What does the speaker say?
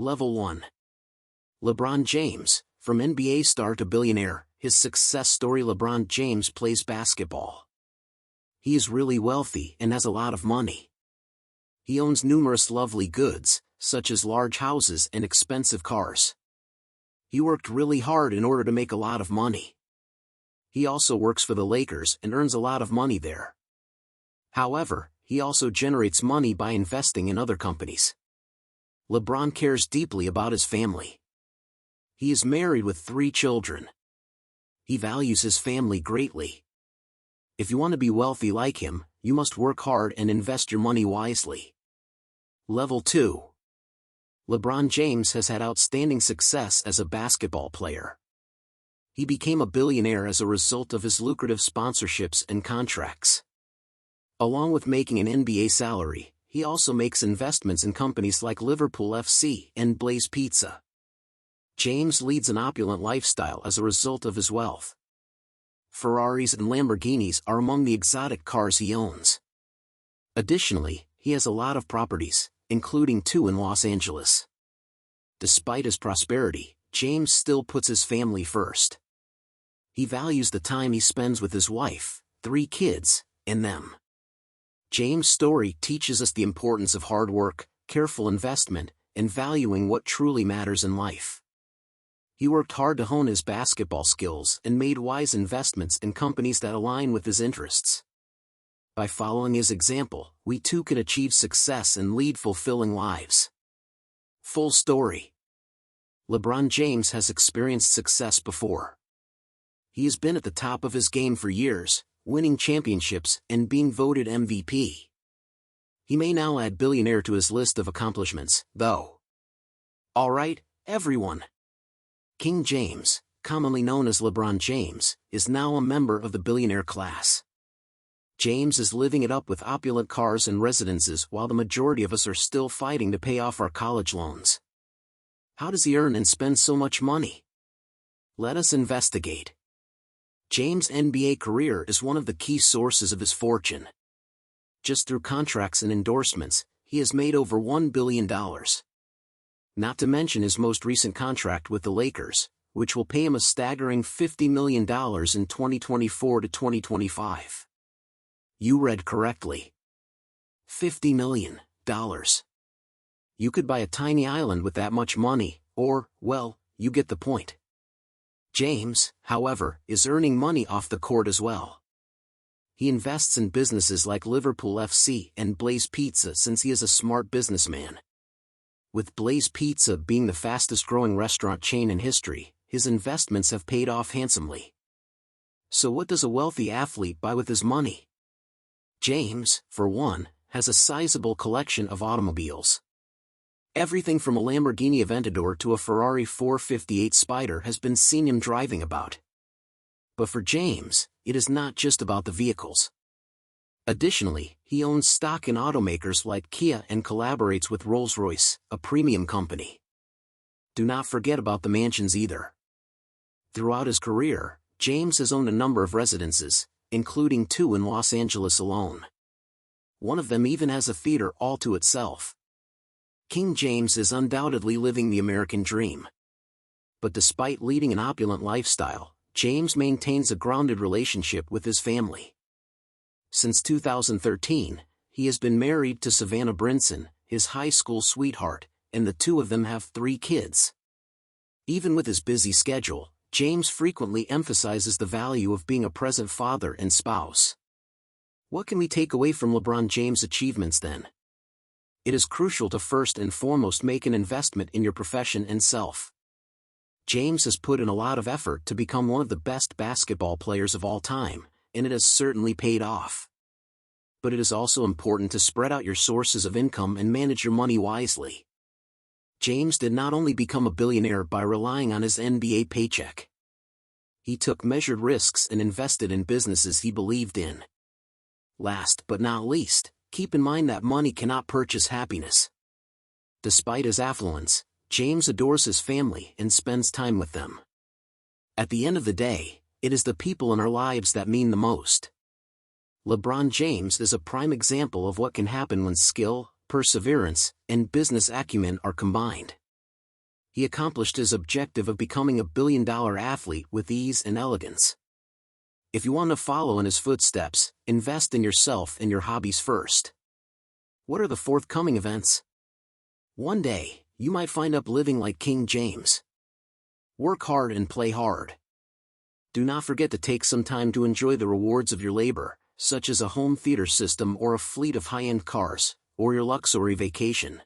Level 1. LeBron James, from NBA star to billionaire, his success story. LeBron James plays basketball. He is really wealthy and has a lot of money. He owns numerous lovely goods, such as large houses and expensive cars. He worked really hard in order to make a lot of money. He also works for the Lakers and earns a lot of money there. However, he also generates money by investing in other companies. LeBron cares deeply about his family. He is married with 3 children. He values his family greatly. If you want to be wealthy like him, you must work hard and invest your money wisely. Level 2. LeBron James has had outstanding success as a basketball player. He became a billionaire as a result of his lucrative sponsorships and contracts. Along with making an NBA salary, he also makes investments in companies like Liverpool FC and Blaze Pizza. James leads an opulent lifestyle as a result of his wealth. Ferraris and Lamborghinis are among the exotic cars he owns. Additionally, he has a lot of properties, including 2 in Los Angeles. Despite his prosperity, James still puts his family first. He values the time he spends with his wife, 3 kids, and them. James' story teaches us the importance of hard work, careful investment, and valuing what truly matters in life. He worked hard to hone his basketball skills and made wise investments in companies that align with his interests. By following his example, we too can achieve success and lead fulfilling lives. Full story. LeBron James has experienced success before. He has been at the top of his game for years, winning championships and being voted MVP. He may now add billionaire to his list of accomplishments, though. Alright, everyone. King James, commonly known as LeBron James, is now a member of the billionaire class. James is living it up with opulent cars and residences while the majority of us are still fighting to pay off our college loans. How does he earn and spend so much money? Let us investigate. James' NBA career is one of the key sources of his fortune. Just through contracts and endorsements, he has made over $1 billion. Not to mention his most recent contract with the Lakers, which will pay him a staggering $50 million in 2024 to 2025. You read correctly. $50 million. You could buy a tiny island with that much money, or, well, you get the point. James, however, is earning money off the court as well. He invests in businesses like Liverpool FC and Blaze Pizza since he is a smart businessman. With Blaze Pizza being the fastest-growing restaurant chain in history, his investments have paid off handsomely. So what does a wealthy athlete buy with his money? James, for one, has a sizable collection of automobiles. Everything from a Lamborghini Aventador to a Ferrari 458 Spider has been seen him driving about. But for James, it is not just about the vehicles. Additionally, he owns stock in automakers like Kia and collaborates with Rolls-Royce, a premium company. Do not forget about the mansions either. Throughout his career, James has owned a number of residences, including 2 in Los Angeles alone. One of them even has a theater all to itself. King James is undoubtedly living the American dream. But despite leading an opulent lifestyle, James maintains a grounded relationship with his family. Since 2013, he has been married to Savannah Brinson, his high school sweetheart, and the 2 of them have 3 kids. Even with his busy schedule, James frequently emphasizes the value of being a present father and spouse. What can we take away from LeBron James' achievements then? It is crucial to first and foremost make an investment in your profession and self. James has put in a lot of effort to become one of the best basketball players of all time, and it has certainly paid off. But it is also important to spread out your sources of income and manage your money wisely. James did not only become a billionaire by relying on his NBA paycheck. He took measured risks and invested in businesses he believed in. Last but not least, keep in mind that money cannot purchase happiness. Despite his affluence, James adores his family and spends time with them. At the end of the day, it is the people in our lives that mean the most. LeBron James is a prime example of what can happen when skill, perseverance, and business acumen are combined. He accomplished his objective of becoming a billion-dollar athlete with ease and elegance. If you want to follow in his footsteps, invest in yourself and your hobbies first. What are the forthcoming events? One day, you might find up living like King James. Work hard and play hard. Do not forget to take some time to enjoy the rewards of your labor, such as a home theater system or a fleet of high-end cars, or your luxury vacation.